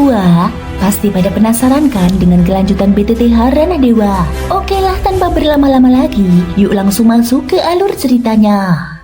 Wah, pasti pada penasaran kan dengan kelanjutan BTTH Ranah Dewa? Oke lah, tanpa berlama-lama lagi, yuk langsung masuk ke alur ceritanya.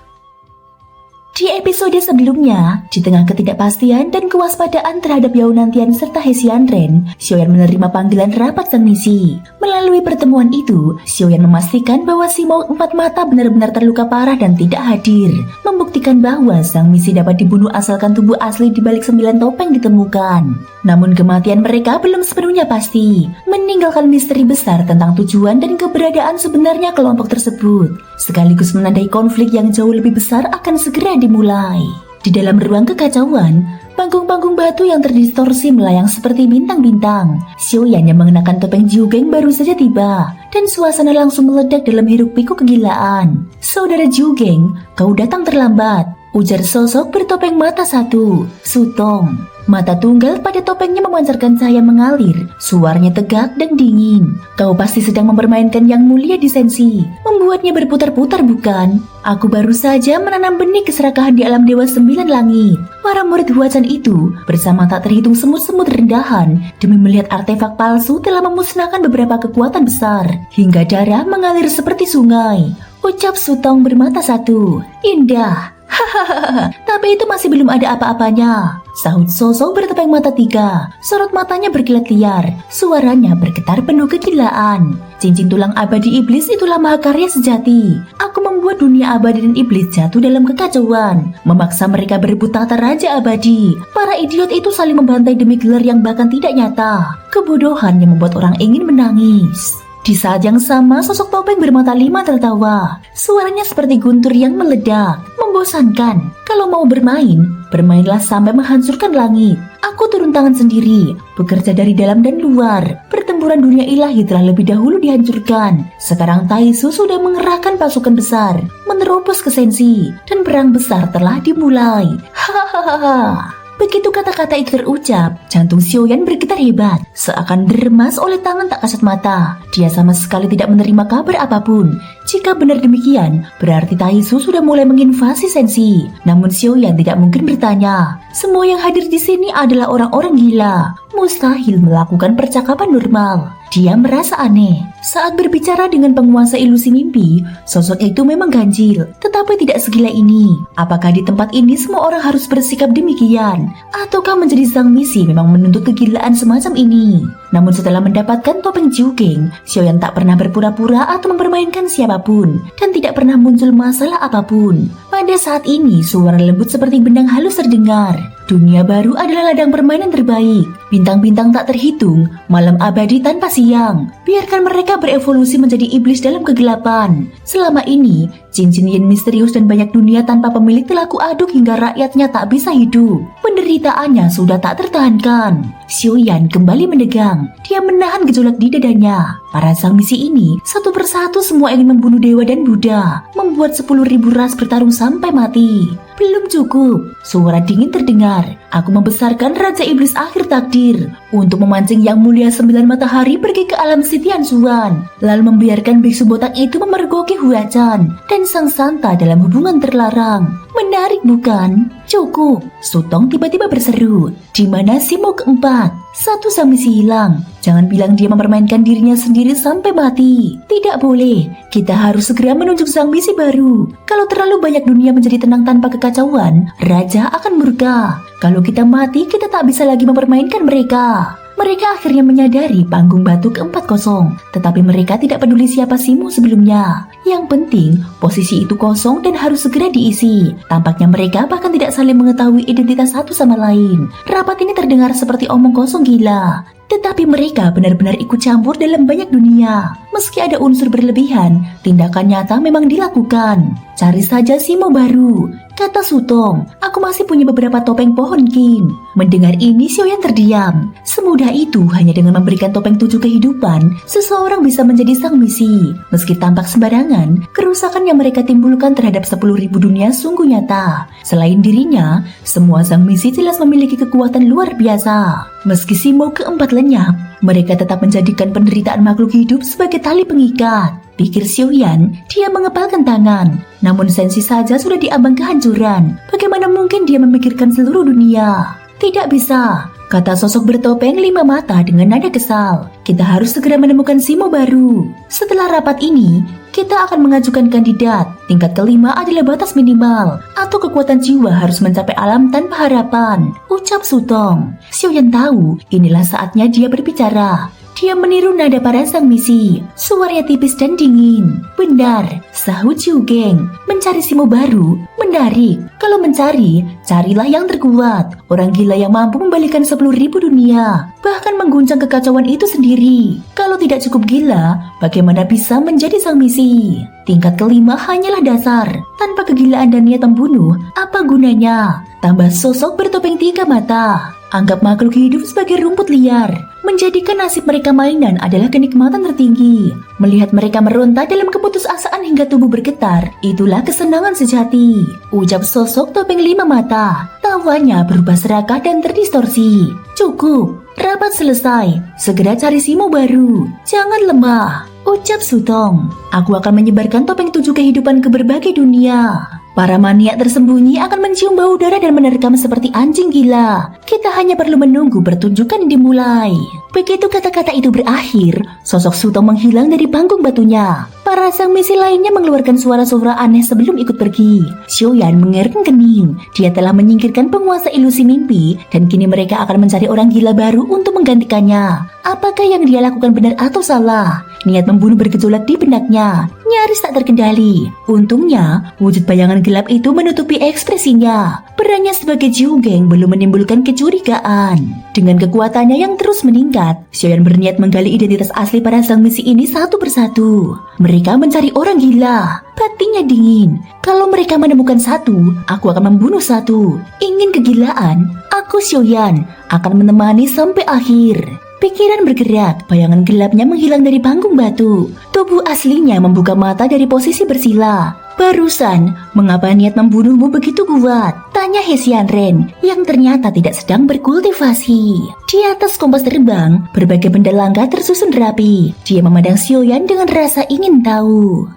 Di episode sebelumnya, di tengah ketidakpastian dan kewaspadaan terhadap Yaunantian serta Hesian Ren, Xiaoyan menerima panggilan rapat sang misi. Melalui pertemuan itu, Xiaoyan memastikan bahwa si Maut Empat Mata benar-benar terluka parah dan tidak hadir, membuktikan bahwa sang misi dapat dibunuh asalkan tubuh asli di balik 9 topeng ditemukan. Namun kematian mereka belum sepenuhnya pasti, meninggalkan misteri besar tentang tujuan dan keberadaan sebenarnya kelompok tersebut, sekaligus menandai konflik yang jauh lebih besar akan segera dimulai. Di dalam ruang kekacauan, panggung-panggung batu yang terdistorsi melayang seperti bintang-bintang. Xiaoyan yang mengenakan topeng Jiugeng baru saja tiba, dan suasana langsung meledak dalam hiruk-pikuk kegilaan. "Saudara Jiugeng, kau datang terlambat," ujar sosok bertopeng mata satu, Sutong. Mata tunggal pada topengnya memancarkan cahaya mengalir, suaranya tegak dan dingin. "Kau pasti sedang mempermainkan yang mulia di Sensi, membuatnya berputar-putar bukan? Aku baru saja menanam benih keserakahan di alam Dewa 9 Langit." Para murid Huacan itu bersama tak terhitung semut-semut rendahan demi melihat artefak palsu telah memusnahkan beberapa kekuatan besar, hingga darah mengalir seperti sungai. Ucap Sutong bermata satu, "Indah." "Hahaha, tapi itu masih belum ada apa-apanya," sahut sosok bertopeng mata tiga. Sorot matanya berkilat liar, suaranya bergetar penuh kegilaan. "Cincin tulang abadi iblis itulah mahakarya sejati. Aku membuat dunia abadi dan iblis jatuh dalam kekacauan, memaksa mereka berebut tahta raja abadi. Para idiot itu saling membantai demi gelar yang bahkan tidak nyata. Kebodohan yang membuat orang ingin menangis." Di saat yang sama, sosok topeng bermata 5 tertawa. Suaranya seperti guntur yang meledak, membosankan. "Kalau mau bermain, bermainlah sampai menghancurkan langit. Aku turun tangan sendiri, bekerja dari dalam dan luar. Pertempuran dunia ilahi telah lebih dahulu dihancurkan. Sekarang Taisu sudah mengerahkan pasukan besar, menerobos ke Sensi, dan perang besar telah dimulai." Hahaha. Begitu kata-kata itu terucap, jantung Xiaoyan bergetar hebat, seakan diremas oleh tangan tak kasat mata. Dia sama sekali tidak menerima kabar apapun. Jika benar demikian, berarti Taisu sudah mulai menginvasi Sensi. Namun Xiaoyan tidak mungkin bertanya. Semua yang hadir di sini adalah orang-orang gila. Mustahil melakukan percakapan normal. Dia merasa aneh. Saat berbicara dengan penguasa ilusi mimpi, sosok itu memang ganjil, tetapi tidak segila ini. Apakah di tempat ini semua orang harus bersikap demikian? Ataukah menjadi sang misi memang menuntut kegilaan semacam ini? Namun setelah mendapatkan topeng Jiugeng, Xiaoyan tak pernah berpura-pura atau mempermainkan siapapun, dan tidak pernah muncul masalah apapun. Pada saat ini, suara lembut seperti bendang halus terdengar. Dunia baru adalah ladang permainan terbaik. Bintang-bintang tak terhitung, malam abadi tanpa siang. Biarkan mereka berevolusi menjadi iblis dalam kegelapan. Selama ini, cincin yin misterius dan banyak dunia tanpa pemilik telah kuaduk hingga rakyatnya tak bisa hidup. Penderitaannya sudah tak tertahankan. Xiaoyan kembali mendegang. Dia menahan gejolak di dadanya. Para sang misi ini, satu persatu semua ingin membunuh dewa dan Buddha, membuat 10.000 ras bertarung sampai mati. Belum cukup, suara dingin terdengar. "Aku membesarkan Raja Iblis akhir takdir untuk memancing yang mulia 9 matahari pergi ke alam Sitian Suan, lalu membiarkan biksu botak itu memergoki Huacan dan sang santa dalam hubungan terlarang. Menarik bukan?" "Cukup," Sutong tiba-tiba berseru. "Di mana si Mo keempat? Satu sang misi hilang. Jangan bilang dia mempermainkan dirinya sendiri sampai mati. Tidak boleh. Kita harus segera menunjuk sang misi baru. Kalau terlalu banyak dunia menjadi tenang tanpa kekacauan, Raja akan murka. Kalau kita mati, kita tak bisa lagi mempermainkan mereka." Mereka akhirnya menyadari panggung batu keempat kosong, tetapi mereka tidak peduli siapa Simu sebelumnya. Yang penting, posisi itu kosong dan harus segera diisi. Tampaknya mereka bahkan tidak saling mengetahui identitas satu sama lain. Rapat ini terdengar seperti omong kosong gila. Tetapi mereka benar-benar ikut campur dalam banyak dunia. Meski ada unsur berlebihan, tindakan nyata memang dilakukan. "Cari saja Simo baru," kata Sutong. "Aku masih punya beberapa topeng pohon Kin." Mendengar ini, Xiaoyan terdiam. Semudah itu, hanya dengan memberikan topeng 7 kehidupan, seseorang bisa menjadi sang misi. Meski tampak sembarangan, kerusakan yang mereka timbulkan terhadap 10.000 dunia sungguh nyata. Selain dirinya, semua sang misi jelas memiliki kekuatan luar biasa. Meski Simo keempat lenyap, mereka tetap menjadikan penderitaan makhluk hidup sebagai tali pengikat. Pikir Xiaoyan, dia mengepalkan tangan. Namun Sensi saja sudah diambang kehancuran. Bagaimana mungkin dia memikirkan seluruh dunia? Tidak bisa, kata sosok bertopeng 5 mata dengan nada kesal. Kita harus segera menemukan Simo baru. Setelah rapat ini, kita akan mengajukan kandidat. Tingkat kelima adalah batas minimal, atau kekuatan jiwa harus mencapai alam tanpa harapan, ucap Sutong. Xiaoyan tahu inilah saatnya dia berbicara. Dia meniru nada para sang misi. Suaranya tipis dan dingin. Benar, sahut Zhu Geng. Mencari Simo baru, menarik. Kalau mencari, carilah yang terkuat. Orang gila yang mampu membalikan 10.000 dunia. Bahkan mengguncang kekacauan itu sendiri. Kalau tidak cukup gila, bagaimana bisa menjadi sang misi? Tingkat kelima hanyalah dasar. Tanpa kegilaan dan niat membunuh, apa gunanya? Tambah sosok bertopeng 3 mata. Anggap makhluk hidup sebagai rumput liar. Menjadikan nasib mereka mainan adalah kenikmatan tertinggi. Melihat mereka meronta dalam keputusasaan hingga tubuh bergetar, itulah kesenangan sejati. Ucap sosok topeng 5 mata. Tawanya berubah serakah dan terdistorsi. Cukup, rapat selesai. Segera cari Simo baru. Jangan lemah, ucap Sutong. Aku akan menyebarkan topeng 7 kehidupan ke berbagai dunia. Para maniak tersembunyi akan mencium bau darah dan menerkam seperti anjing gila. Kita hanya perlu menunggu pertunjukan dimulai. Begitu kata-kata itu berakhir, sosok Sutong menghilang dari panggung batunya. Para sang misi lainnya mengeluarkan suara-suara aneh sebelum ikut pergi. Xiaoyan mengerutkan kening. Dia telah menyingkirkan penguasa ilusi mimpi, dan kini mereka akan mencari orang gila baru untuk menggantikannya. Apakah yang dia lakukan benar atau salah? Niat membunuh bergejolak di benaknya, nyaris tak terkendali. Untungnya, wujud bayangan gelap itu menutupi ekspresinya. Perannya sebagai Zhu Geng belum menimbulkan kecurigaan. Dengan kekuatannya yang terus meningkat, Xiaoyan berniat menggali identitas asli para sang misi ini satu persatu. Mereka mencari orang gila. Batinnya dingin. Kalau mereka menemukan satu, aku akan membunuh satu. Ingin kegilaan? Aku Xiaoyan akan menemani sampai akhir. Pikiran bergerak, bayangan gelapnya menghilang dari panggung batu. Tubuh aslinya membuka mata dari posisi bersila. Barusan, mengapa niat membunuhmu begitu kuat? Tanya Hesian Ren, yang ternyata tidak sedang berkultivasi. Di atas kompas terbang, berbagai benda langka tersusun rapi. Dia memandang Xiaoyan dengan rasa ingin tahu.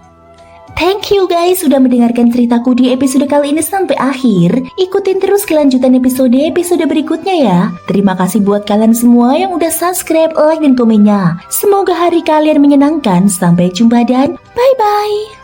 Thank you guys sudah mendengarkan ceritaku di episode kali ini sampai akhir. Ikutin terus kelanjutan episode berikutnya ya. Terima kasih buat kalian semua yang udah subscribe, like, dan komennya. Semoga hari kalian menyenangkan. Sampai jumpa dan bye-bye.